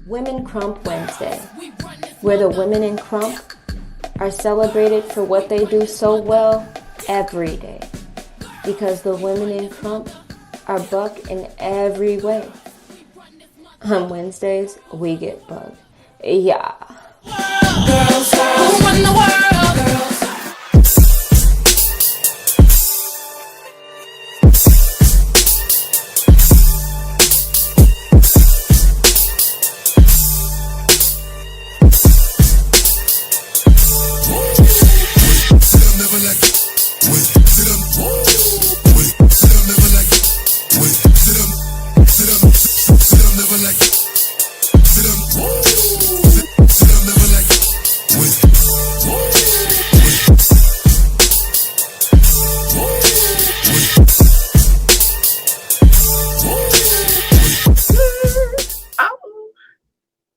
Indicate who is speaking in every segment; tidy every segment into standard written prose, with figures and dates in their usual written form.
Speaker 1: Women Krump Wednesday, where the women in Krump are celebrated for what they do so well every day. Because the women in Krump are buck in every way. On Wednesdays, we get bugged. Yeah.
Speaker 2: Girls, who run the world? Girls.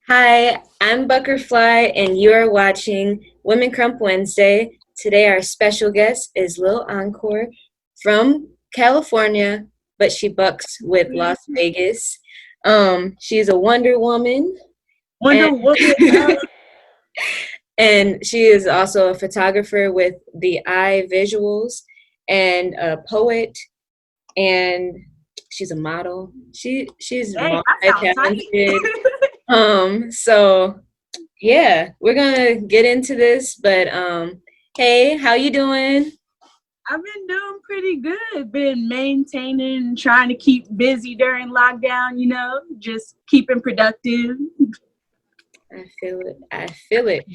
Speaker 1: Hi, I'm Buckerfly, and you are watching Women Krump Wednesday. Today, our special guest is Lil Encore from California, but she bucks with Las Vegas. She's a Wonder Woman. And she is also a photographer with the eye visuals and a poet, and she's a model. She's multi-talented. So yeah, we're gonna get into this, but hey, how you doing?
Speaker 3: I've been doing pretty good. Been maintaining, trying to keep busy during lockdown, just keeping productive.
Speaker 1: I feel it.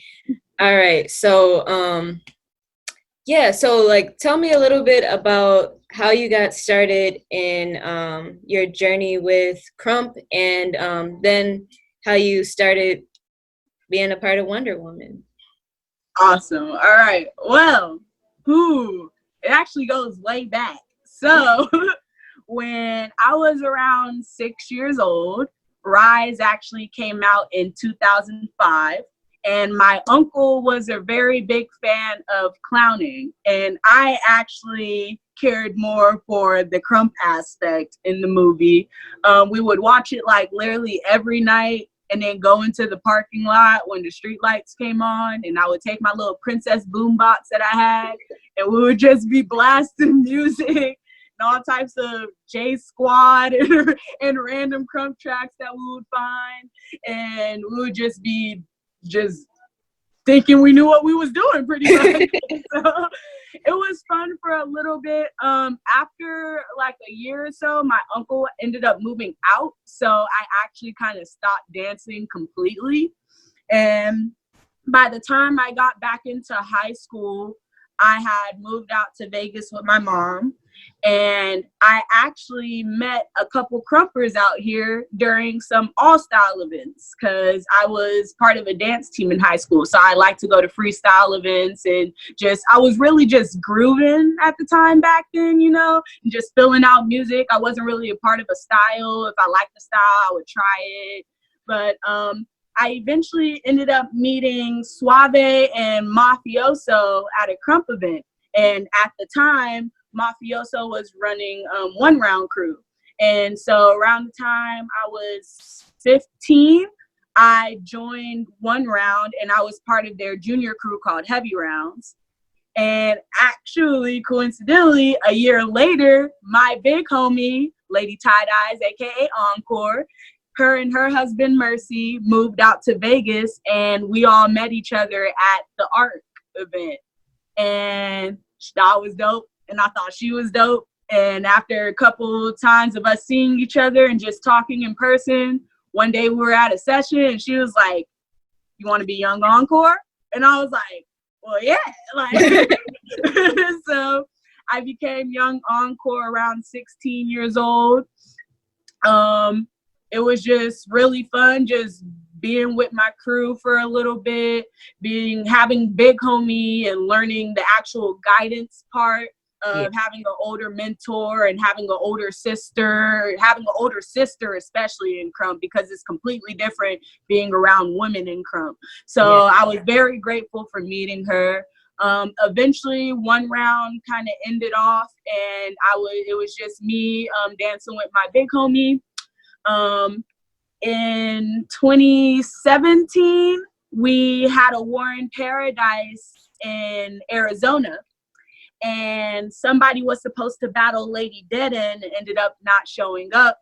Speaker 1: All right, so yeah, so like tell me a little bit about how you got started in your journey with Krump, and then how you started being a part of Wonder Woman.
Speaker 3: Awesome. All right. Well, it actually goes way back. So when I was around 6 years old, Rise actually came out in 2005. And my uncle was a very big fan of clowning. And I actually cared more for the Krump aspect in the movie. We would watch it like literally every night and then go into the parking lot when the street lights came on. And I would take my little princess boombox that I had, and we would just be blasting music and all types of J Squad and random Krump tracks that we would find. And we would just be thinking we knew what we was doing pretty much. So it was fun for a little bit. After like a year or so, my uncle ended up moving out. So I actually kind of stopped dancing completely. And by the time I got back into high school, I had moved out to Vegas with my mom. And I actually met a couple Krumpers out here during some all-style events because I was part of a dance team in high school. So I like to go to freestyle events, and I was really just grooving at the time back then, and just filling out music. I wasn't really a part of a style. If I liked the style, I would try it. But I eventually ended up meeting Suave and Mafioso at a Krump event. And at the time, Mafioso was running One Round Crew. And so around the time I was 15, I joined One Round, and I was part of their junior crew called Heavy Rounds. And actually, coincidentally, a year later, my big homie, Lady Tight Eyes, aka Encore, her and her husband Mercy moved out to Vegas, and we all met each other at the ARC event. And that was dope. And I thought she was dope. And after a couple times of us seeing each other and just talking in person, one day we were at a session and she was like, "You want to be Young Encore?" And I was like, "Well, yeah." So I became Young Encore around 16 years old. It was just really fun, just being with my crew for a little bit, having big homie and learning the actual guidance part of having an older mentor and having an older sister especially in Krump, because it's completely different being around women in Krump. So I was very grateful for meeting her. Eventually One Round kind of ended off, and it was just me dancing with my big homie. in 2017, we had a War in Paradise in Arizona. And somebody was supposed to battle Lady Deaden and ended up not showing up.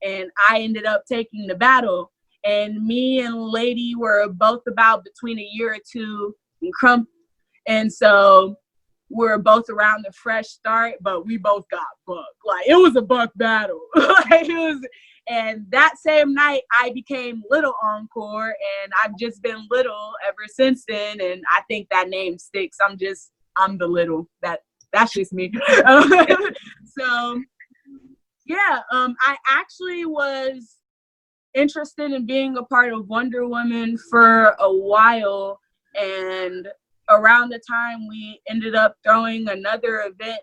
Speaker 3: And I ended up taking the battle. And me and Lady were both about between a year or two in Krump. And so we're both around the fresh start, but we both got bucked. Like, it was a buck battle. Like, it was, and that same night, I became Lil Encore, and I've just been Little ever since then. And I think that name sticks. I'm the Little. That's just me. So, yeah, I actually was interested in being a part of Wonder Woman for a while, and around the time we ended up throwing another event,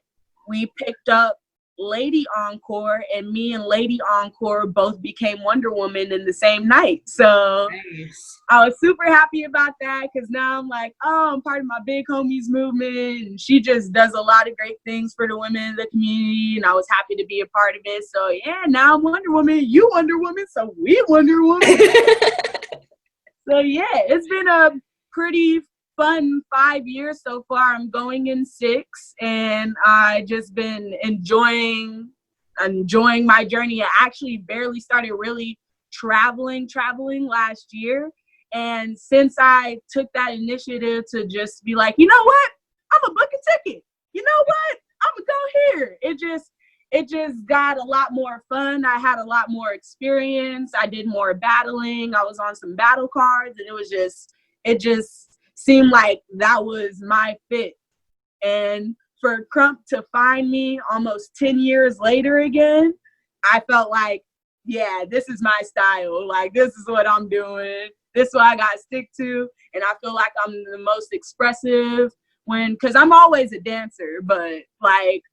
Speaker 3: we picked up Lady Encore, and me and Lady Encore both became Wonder Woman in the same night. So
Speaker 1: Nice.
Speaker 3: I was super happy about that, because now I'm like, oh, I'm part of my big homies movement, and she just does a lot of great things for the women in the community, and I was happy to be a part of it. So yeah, now I'm Wonder Woman, you Wonder Woman, so we Wonder Woman. So yeah, it's been a pretty fun 5 years so far. I'm going in 6, and I just been enjoying my journey. I actually barely started really traveling last year, and since I took that initiative to just be like, you know what, I'm gonna book a ticket, you know what, I'm gonna go here, it just got a lot more fun. I had a lot more experience. I did more battling. I was on some battle cards, and it just seemed like that was my fit. And for Krump to find me almost 10 years later again, I felt like, yeah, this is my style. Like, this is what I'm doing. This is what I got to stick to. And I feel like I'm the most expressive because I'm always a dancer, but like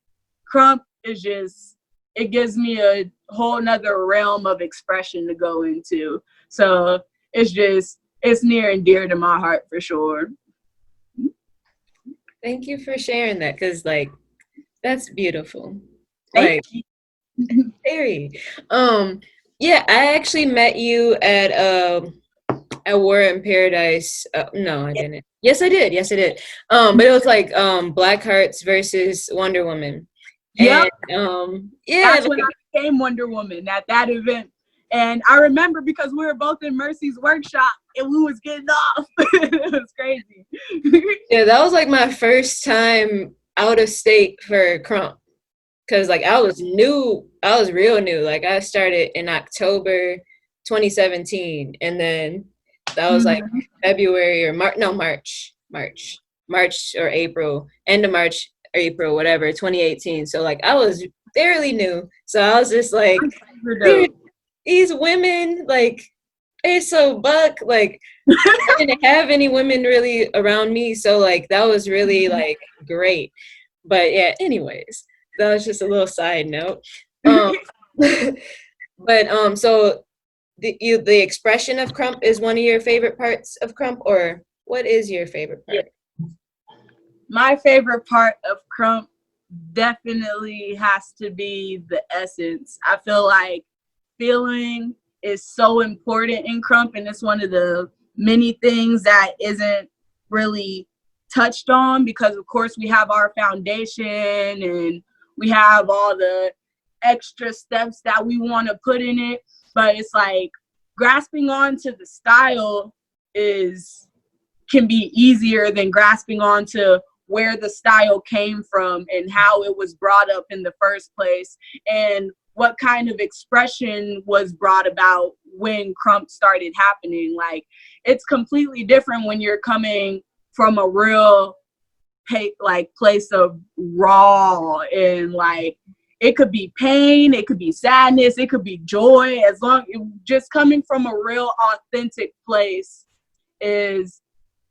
Speaker 3: Krump is just, it gives me a whole nother realm of expression to go into. So it's near and dear to my heart for sure.
Speaker 1: Thank you for sharing that, because like that's beautiful.
Speaker 3: Thank
Speaker 1: Like very. Yeah, I actually met you at War in Paradise. No, I didn't. Yes, I did. But it was like Black Hearts versus Wonder Woman.
Speaker 3: Yep.
Speaker 1: And yeah,
Speaker 3: That's when I became Wonder Woman at that event. And I remember because we were both in Mercy's workshop and we was getting off. It was crazy.
Speaker 1: yeah, that was like my first time out of state for Krump. Cause like I was real new. Like I started in October 2017, and then that was like February or March or April, end of March, April, whatever, 2018. So like I was fairly new. So I was just like, these women, like, they're so buck. Like I didn't have any women really around me. So like that was really like great. But yeah, anyways, that was just a little side note. But so the expression of Krump is one of your favorite parts of Krump, or what is your favorite part?
Speaker 3: My favorite part of Krump definitely has to be the essence. I feel like feeling is so important in Krump, and it's one of the many things that isn't really touched on, because of course we have our foundation and we have all the extra steps that we want to put in it, but it's like grasping onto the style can be easier than grasping onto where the style came from and how it was brought up in the first place, and what kind of expression was brought about when Krump started happening. Like, it's completely different when you're coming from a real place of raw, and like it could be pain, it could be sadness, it could be joy. Just coming from a real authentic place is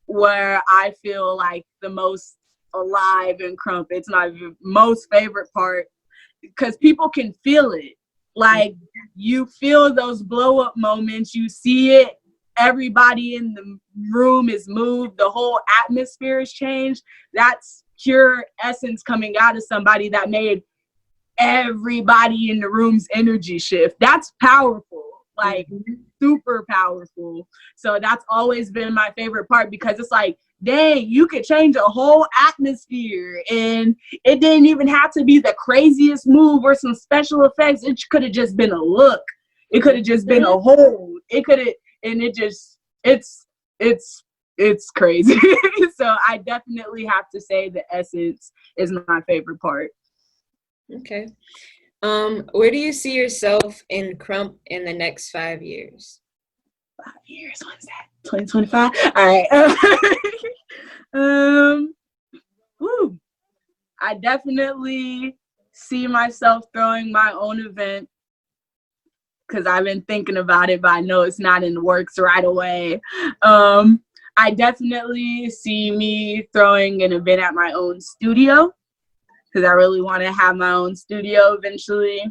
Speaker 3: where I feel like the most alive in Krump. It's my most favorite part because people can feel it. Like, you feel those blow up moments, you see it, everybody in the room is moved, the whole atmosphere is changed. That's pure essence coming out of somebody that made everybody in the room's energy shift. That's powerful. Like, super powerful. So that's always been my favorite part, because it's like, dang, you could change a whole atmosphere, and it didn't even have to be the craziest move or some special effects. It could have just been a look. It could have just been a hold. It could have, and it just, it's crazy. So I definitely have to say the essence is my favorite part.
Speaker 1: Okay. Where do you see yourself in Krump in the next 5 years?
Speaker 3: 5 years, what's that? 2025? All right. I definitely see myself throwing my own event, because I've been thinking about it, but I know it's not in the works right away. I definitely see me throwing an event at my own studio, because I really want to have my own studio eventually.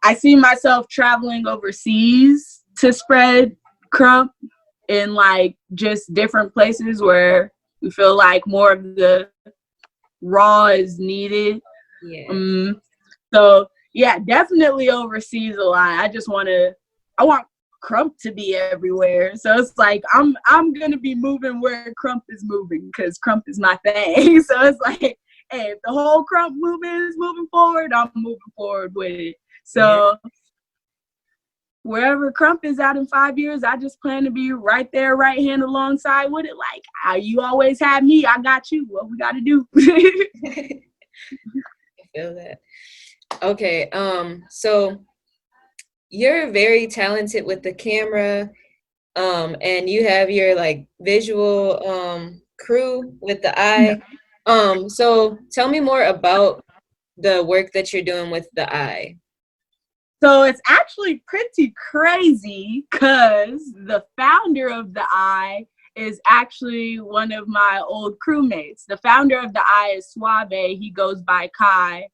Speaker 3: I see myself traveling overseas to spread Krump in like just different places where we feel like more of the raw is needed.
Speaker 1: Yeah.
Speaker 3: So yeah, definitely overseas a lot. I want Krump to be everywhere. So it's like I'm gonna be moving where Krump is moving, because Krump is my thing. So it's like, hey, if the whole Krump movement is moving forward, I'm moving forward with it. So wherever Krump is at in 5 years, I just plan to be right there, right hand alongside with it. Like, how you always had me, I got you. What we got to do?
Speaker 1: I feel that. Okay. So you're very talented with the camera, and you have your like visual crew with the eye. So tell me more about the work that you're doing with the eye.
Speaker 3: So it's actually pretty crazy, because the founder of the eye is actually one of my old crewmates. The founder of the eye is Suave. He goes by Kai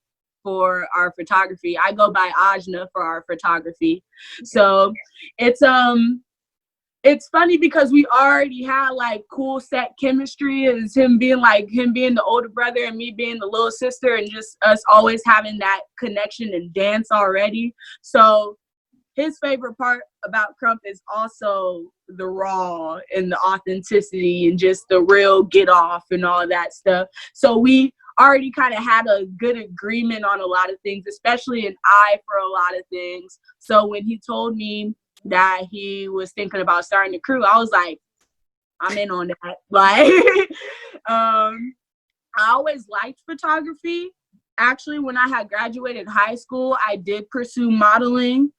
Speaker 3: for our photography. I go by Ajna for our photography. So it's funny, because we already had like cool set chemistry, as him being the older brother and me being the little sister, and just us always having that connection and dance already. So his favorite part about Krump is also the raw and the authenticity and just the real get off and all of that stuff. So we already kind of had a good agreement on a lot of things, especially an eye for a lot of things. So when he told me that he was thinking about starting the crew, I was like, I'm in on that. Like, I always liked photography. Actually, when I had graduated high school, I did pursue modeling,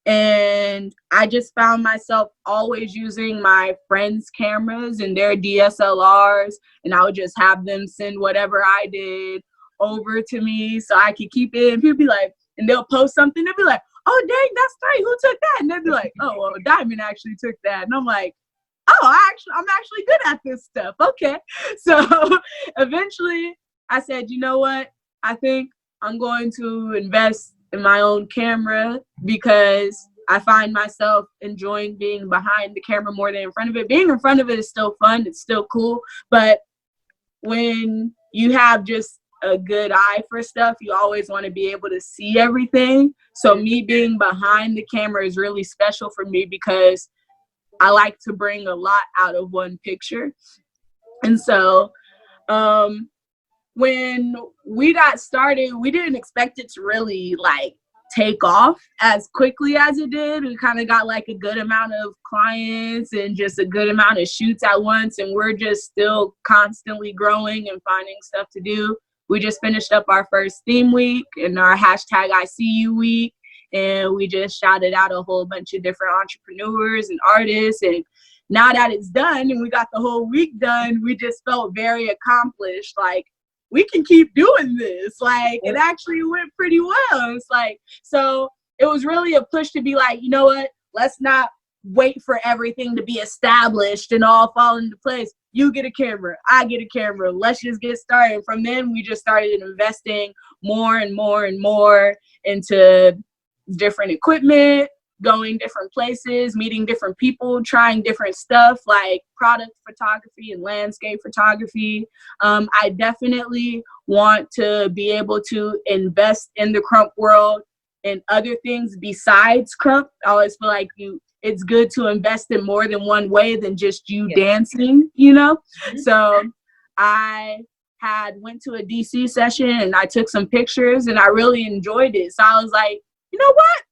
Speaker 3: and I just found myself always using my friends' cameras and their DSLRs, and I would just have them send whatever I did over to me so I could keep it. And people be like, and they'll post something, they'll be like, oh, dang, that's great. Who took that? And they'd be like, oh, well, Diamond actually took that. And I'm like, oh, I'm actually good at this stuff. Okay. So eventually I said, you know what? I think I'm going to invest in my own camera, because I find myself enjoying being behind the camera more than in front of it. Being in front of it is still fun. It's still cool. But when you have just a good eye for stuff, you always want to be able to see everything. So me being behind the camera is really special for me, because I like to bring a lot out of one picture. And so when we got started, we didn't expect it to really like take off as quickly as it did. We kind of got like a good amount of clients and just a good amount of shoots at once, and we're just still constantly growing and finding stuff to do. We just finished up our first theme week and our hashtag I See You week, and we just shouted out a whole bunch of different entrepreneurs and artists. And now that it's done and we got the whole week done, we just felt very accomplished. Like, we can keep doing this. Like, it actually went pretty well. It's like, so it was really a push to be like, you know what, let's not wait for everything to be established and all fall into place. You get a camera, I get a camera, let's just get started. From then we just started investing more and more and more into different equipment, going different places, meeting different people, trying different stuff like product photography and landscape photography. I definitely want to be able to invest in the Krump world in other things besides Krump. I always feel like it's good to invest in more than one way than just you dancing, you know? Mm-hmm. So I went to a DC session and I took some pictures and I really enjoyed it. So I was like, you know what?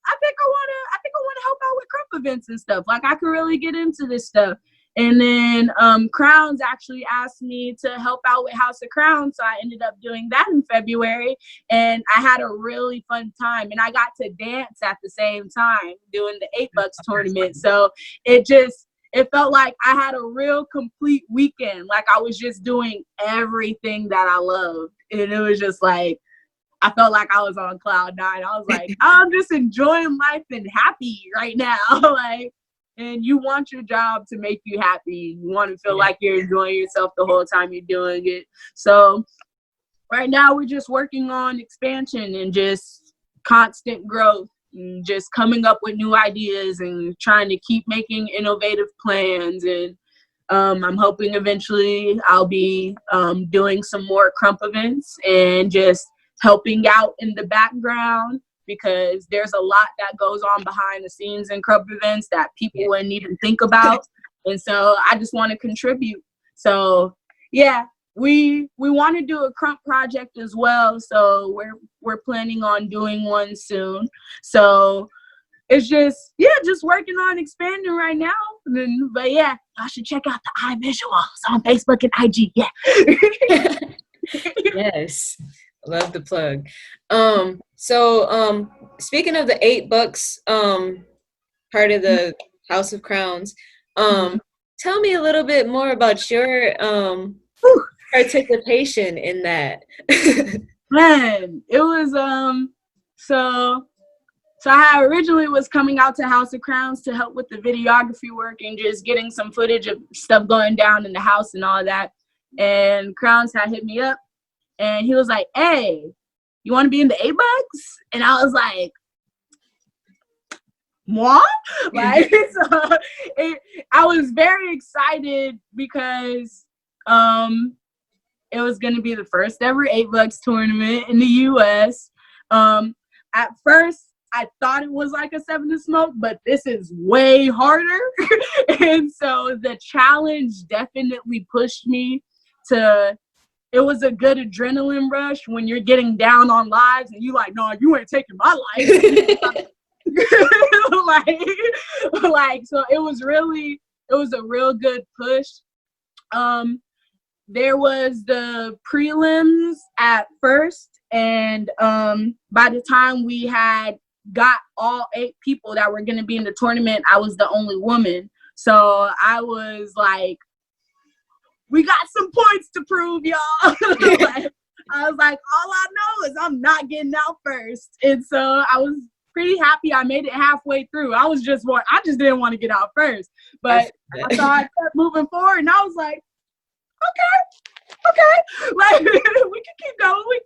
Speaker 3: I think I wanna help out with Krump events and stuff. Like I could really get into this stuff. And then Crowns actually asked me to help out with House of Crowns. So I ended up doing that in February. And I had a really fun time. And I got to dance at the same time doing the $8 tournament. So it felt like I had a real complete weekend. Like I was just doing everything that I loved. And it was just like, I felt like I was on cloud nine. I was like, I'm just enjoying life and happy right now. Like, and you want your job to make you happy. You want to feel like you're enjoying yourself the whole time you're doing it. So right now we're just working on expansion and just constant growth and just coming up with new ideas and trying to keep making innovative plans. And I'm hoping eventually I'll be doing some more Krump events and just helping out in the background, because there's a lot that goes on behind the scenes in Krump events that people wouldn't even think about. And so I just want to contribute. So yeah, we want to do a Krump project as well. So we're planning on doing one soon. So it's just working on expanding right now. But yeah, I should check out the eye visuals on Facebook and IG. Yeah.
Speaker 1: Yes. Love the plug. So speaking of the $8 part of the House of Crowns, tell me a little bit more about your participation in that.
Speaker 3: Man, it was so I originally was coming out to House of Crowns to help with the videography work and just getting some footage of stuff going down in the house and all that. And Crowns had hit me up. And he was like, hey, you want to be in the $8? And I was like, moi? Like, so I was very excited because it was going to be the first ever $8 tournament in the U.S. At first, I thought it was like a 7 to Smoke, but this is way harder. And so the challenge definitely pushed me to... It was a good adrenaline rush when you're getting down on lives and you like, no, you ain't taking my life. So it was a real good push. There was the prelims at first, and by the time we had got all 8 people that were going to be in the tournament, I was the only woman. So I was like, we got some points to prove, y'all. Like, I was like, all I know is I'm not getting out first. And so I was pretty happy I made it halfway through. I just didn't want to get out first. But so I kept moving forward, and I was like, okay. Like, we can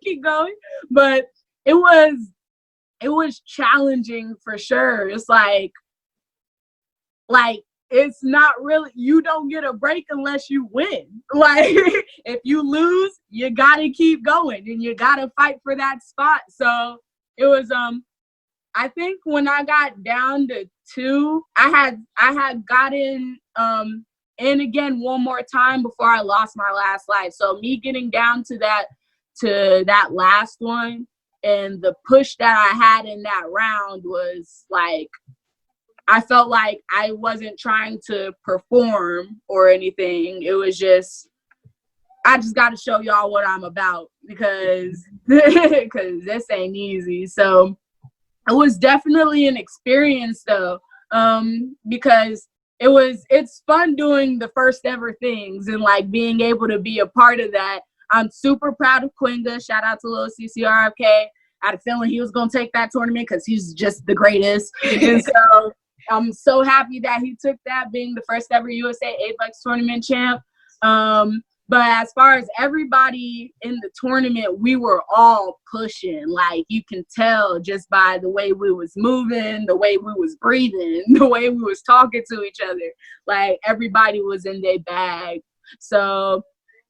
Speaker 3: keep going. But it was challenging for sure. It's like it's not really, you don't get a break unless you win. Like, if you lose, you gotta keep going and you gotta fight for that spot. So it was, I think when I got down to 2, I had gotten in again one more time before I lost my last life. So me getting down to that last one and the push that I had in that round was like, I felt like I wasn't trying to perform or anything. It was just, I just got to show y'all what I'm about because this ain't easy. So it was definitely an experience though, because it's fun doing the first ever things and like being able to be a part of that. I'm super proud of Quinga. Shout out to Lil CCRFK. I had a feeling he was going to take that tournament because he's just the greatest. And so I'm so happy that he took that, being the first ever USA $8 tournament champ. But as far as everybody in the tournament, we were all pushing. Like, you can tell just by the way we was moving, the way we was breathing, the way we was talking to each other. Like, everybody was in their bag. So,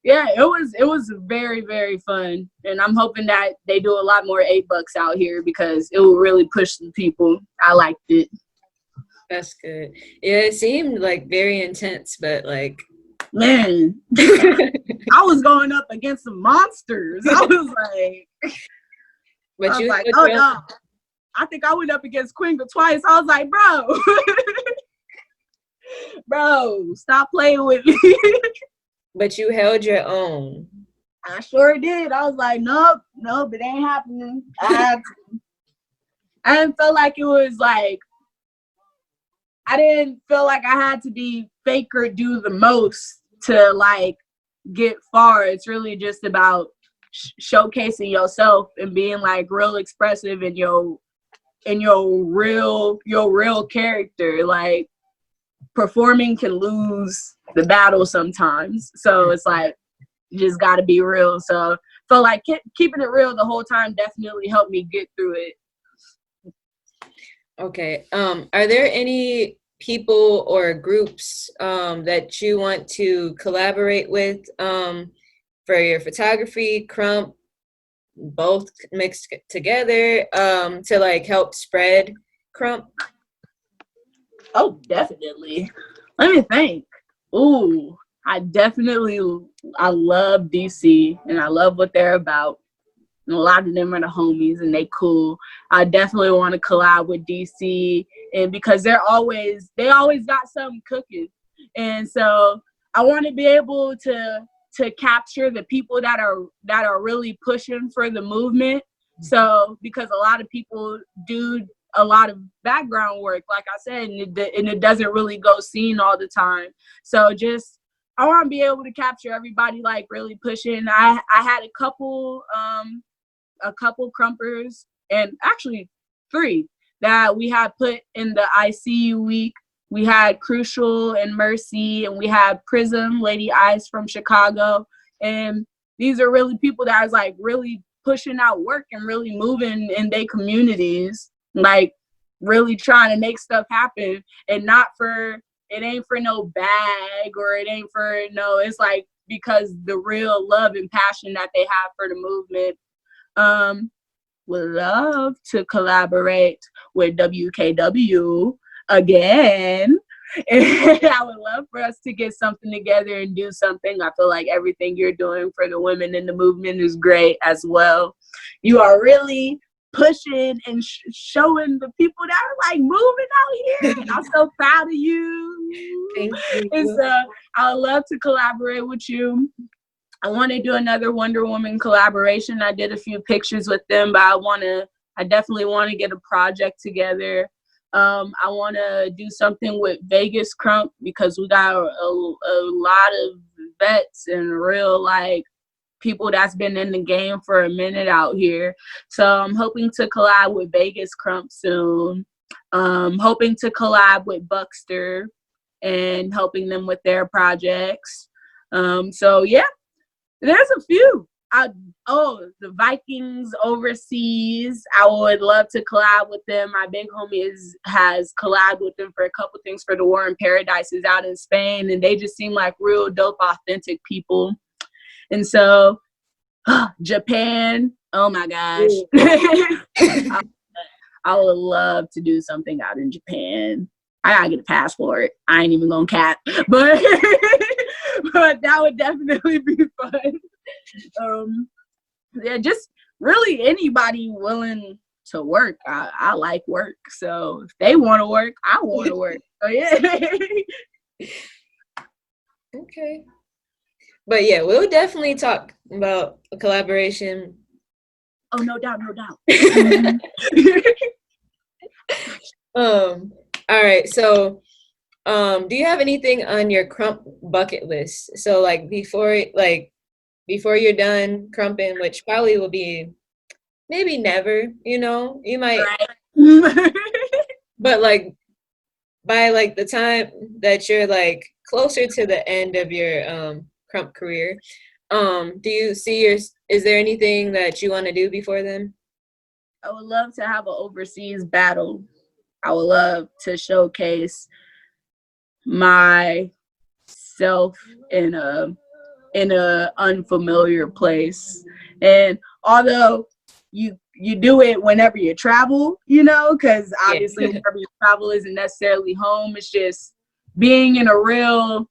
Speaker 3: Yeah, it was very, very fun. And I'm hoping that they do a lot more 8-bucks out here because it will really push the people. I liked it.
Speaker 1: That's good. Yeah, it seemed like very intense, but like,
Speaker 3: Man, I was going up against some monsters. I was like, oh no. I think I went up against Queen twice. I was like, bro, stop playing with me.
Speaker 1: But you held your own.
Speaker 3: I sure did. I was like, nope, it ain't happening. I didn't feel like it was like, I didn't feel like I had to be fake or do the most to like get far. It's really just about showcasing yourself and being like real expressive in your real character. Like performing can lose the battle sometimes. So it's like, you just got to be real. So felt like keeping it real the whole time definitely helped me get through it.
Speaker 1: Okay. Are there any people or groups that you want to collaborate with for your photography, Krump, both mixed together to like help spread Krump?
Speaker 3: Oh, definitely. Let me think. Ooh, I love DC and I love what they're about. And a lot of them are the homies and they cool. I definitely want to collab with DC, and because they always got something cooking. And so I want to be able to capture the people that are really pushing for the movement. So because a lot of people do a lot of background work, like I said, and it doesn't really go seen all the time. So just I want to be able to capture everybody like really pushing. I had a couple Krumpers, and actually 3 that we had put in the ICU week. We had Crucial and Mercy, and we had Prism, Lady Ice from Chicago. And these are really people that is like really pushing out work and really moving in their communities, like really trying to make stuff happen. And it ain't for no bag, or it ain't for no, it's like because the real love and passion that they have for the movement. Would love to collaborate with WKW again. And I would love for us to get something together and do something. I feel like everything you're doing for the women in the movement is great as well. You are really pushing and showing the people that are like moving out here. And I'm so proud of you.
Speaker 1: Thank you.
Speaker 3: And so I would love to collaborate with you. I want to do another Wonder Woman collaboration. I did a few pictures with them, but I definitely want to get a project together. I want to do something with Vegas Krump because we got a lot of vets and real like people that's been in the game for a minute out here. So I'm hoping to collab with Vegas Krump soon. Hoping to collab with Buckster and helping them with their projects. So yeah. There's a few. The Vikings overseas. I would love to collab with them. My big homie has collabed with them for a couple things for the War in Paradises out in Spain, and they just seem like real dope, authentic people. And so, Japan. Oh my gosh, I would love to do something out in Japan. I gotta get a passport. I ain't even gonna cap, but that would definitely be fun. Yeah, just really anybody willing to work. I like work, so if they want to work, I want to work. So yeah.
Speaker 1: Okay. But yeah, we'll definitely talk about a collaboration.
Speaker 3: Oh, no doubt.
Speaker 1: All right, so do you have anything on your Krump bucket list? So like before you're done crumping, which probably will be maybe never, you might,
Speaker 3: Right.
Speaker 1: but like by like the time that you're like closer to the end of your Krump career, do you see is there anything that you want to do before then?
Speaker 3: I would love to have an overseas battle. I would love to showcase myself in a in a unfamiliar place. And although you do it whenever you travel, you know, because obviously whenever you travel isn't necessarily home. It's just being in a real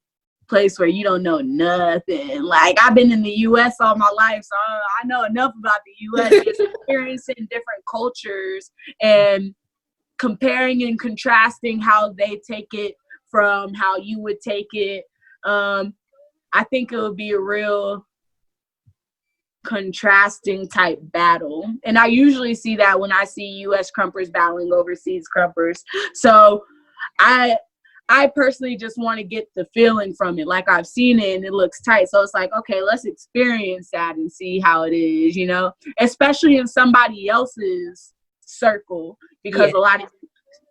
Speaker 3: place where you don't know nothing. Like, I've been in the U.S. all my life, so I know enough about the U.S. Just experiencing different cultures and comparing and contrasting how they take it from how you would take it. I think it would be a real contrasting type battle. And I usually see that when I see US Krumpers battling overseas Krumpers. So I personally just want to get the feeling from it. Like, I've seen it and it looks tight. So it's like, okay, let's experience that and see how it is, you know, especially in somebody else's circle, because a lot of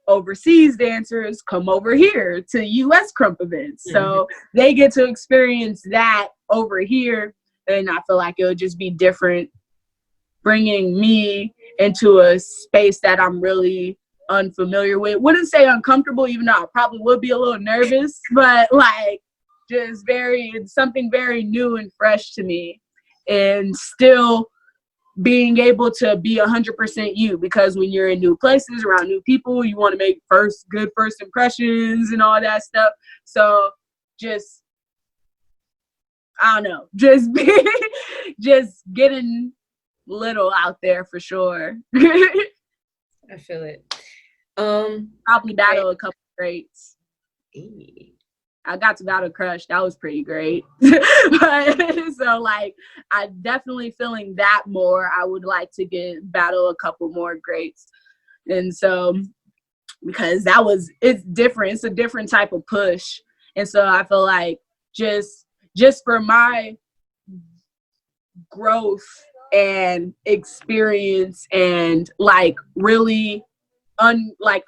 Speaker 3: overseas dancers come over here to US Krump events. So they get to experience that over here. And I feel like it would just be different bringing me into a space that I'm really unfamiliar with. Wouldn't say uncomfortable, even though I probably would be a little nervous, but like just something very new and fresh to me, and still being able to be 100% you, because when you're in new places around new people, you want to make good first impressions and all that stuff. So just, I don't know, just getting little out there for sure.
Speaker 1: I feel it.
Speaker 3: Probably battle a couple greats. I got to battle Crush. That was pretty great. But, so like, I definitely feeling that more. I would like to battle a couple more greats. And so, because it's different. It's a different type of push. And so I feel like just for my growth and experience and like really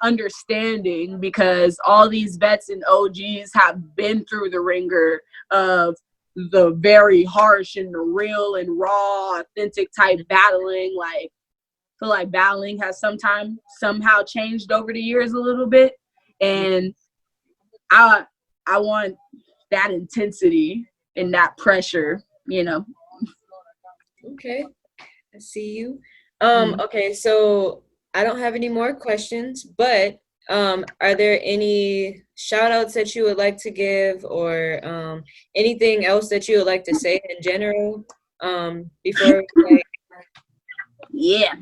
Speaker 3: understanding, because all these vets and OGs have been through the ringer of the very harsh and the real and raw, authentic type battling. Like, I feel like battling has somehow changed over the years a little bit, and I want that intensity and that pressure, you know.
Speaker 1: Okay, I see you. Okay, so I don't have any more questions, but are there any shout outs that you would like to give, or anything else that you would like to say in general before we
Speaker 3: Yeah.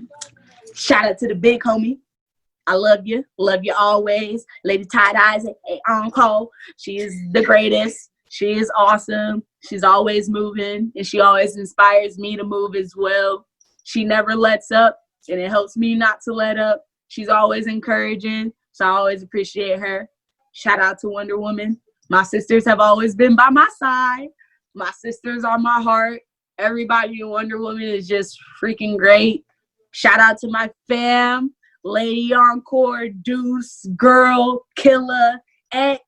Speaker 3: Shout out to the big homie. I love you always. Lady Tight Eyes at Encore. She is the greatest. She is awesome. She's always moving, and she always inspires me to move as well. She never lets up, and it helps me not to let up. She's always encouraging, so I always appreciate her. Shout out to Wonder Woman. My sisters have always been by my side. My sisters are my heart. Everybody in Wonder Woman is just freaking great. Shout out to my fam. Lady Encore, Deuce, Girl, Killa, X,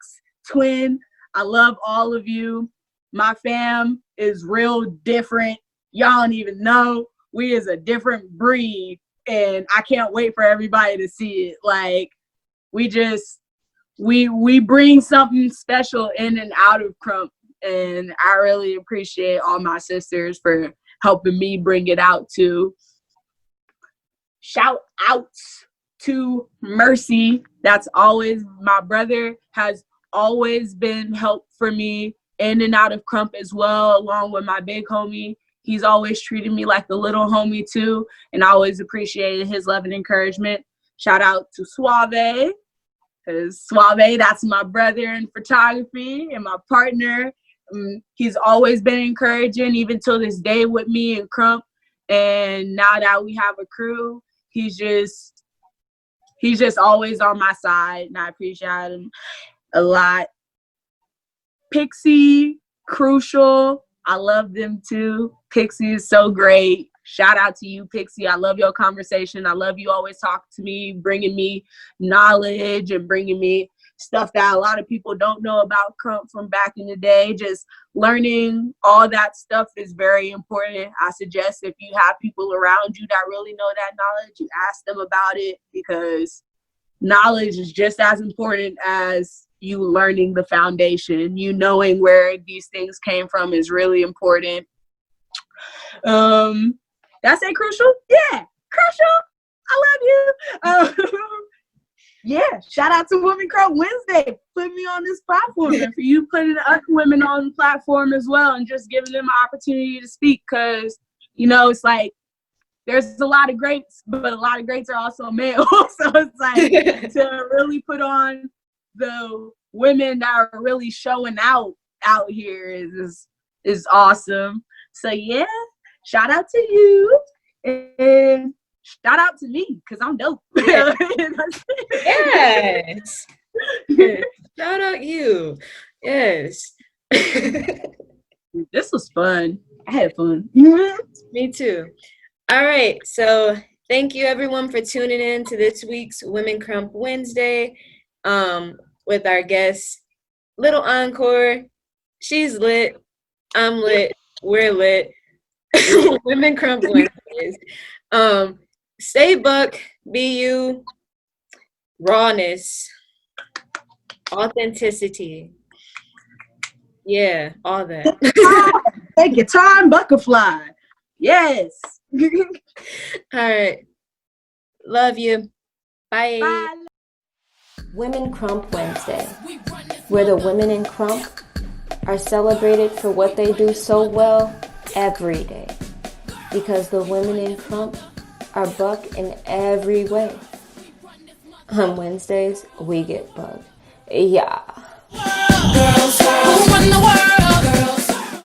Speaker 3: Twin. I love all of you. My fam is real different. Y'all don't even know. We is a different breed, and I can't wait for everybody to see it. Like, we bring something special in and out of Krump, and I really appreciate all my sisters for helping me bring it out too. Shout outs to Mercy. That's always, my brother has always been help for me in and out of Krump as well, along with my big homie. He's always treated me like the little homie too, and I always appreciated his love and encouragement. Shout out to Suave, because Suave, that's my brother in photography and my partner. He's always been encouraging, even till this day, with me and Krump. And now that we have a crew, he's just always on my side, and I appreciate him a lot. Pixie, Crucial, I love them too. Pixie is so great. Shout out to you, Pixie. I love your conversation. I love you always talking to me, bringing me knowledge and bringing me stuff that a lot of people don't know about Krump from back in the day. Just learning all that stuff is very important. I suggest if you have people around you that really know that knowledge, you ask them about it, because knowledge is just as important as you learning the foundation, you knowing where these things came from is really important. Did I say crucial? Yeah, crucial. I love you. Yeah, shout out to Women Krump Wednesday, putting me on this platform, and for you putting other women on the platform as well, and just giving them an opportunity to speak. Because, you know, it's like there's a lot of greats, but a lot of greats are also male. So it's like to really put on the women that are really showing out here is awesome. So yeah, shout out to you, and shout out to me because I'm dope.
Speaker 1: Yes. Shout out you. Yes.
Speaker 3: This was fun. I had fun.
Speaker 1: Me too. All right. So thank you everyone for tuning in to this week's Women Krump Wednesday with our guest, Lil Encore. She's lit. I'm lit. We're lit. Women Krump Wednesdays. Stay buck, be you, rawness, authenticity. Yeah, all that.
Speaker 3: Take your time, Buckerfly. Yes.
Speaker 1: All right. Love you. Bye.
Speaker 3: Bye.
Speaker 4: Women Krump Wednesday, where the women in Krump are celebrated for what they do so well every day. Because the women in Krump are buck in every way. On Wednesdays, we get bugged. Yeah.
Speaker 2: Girls, who run the world?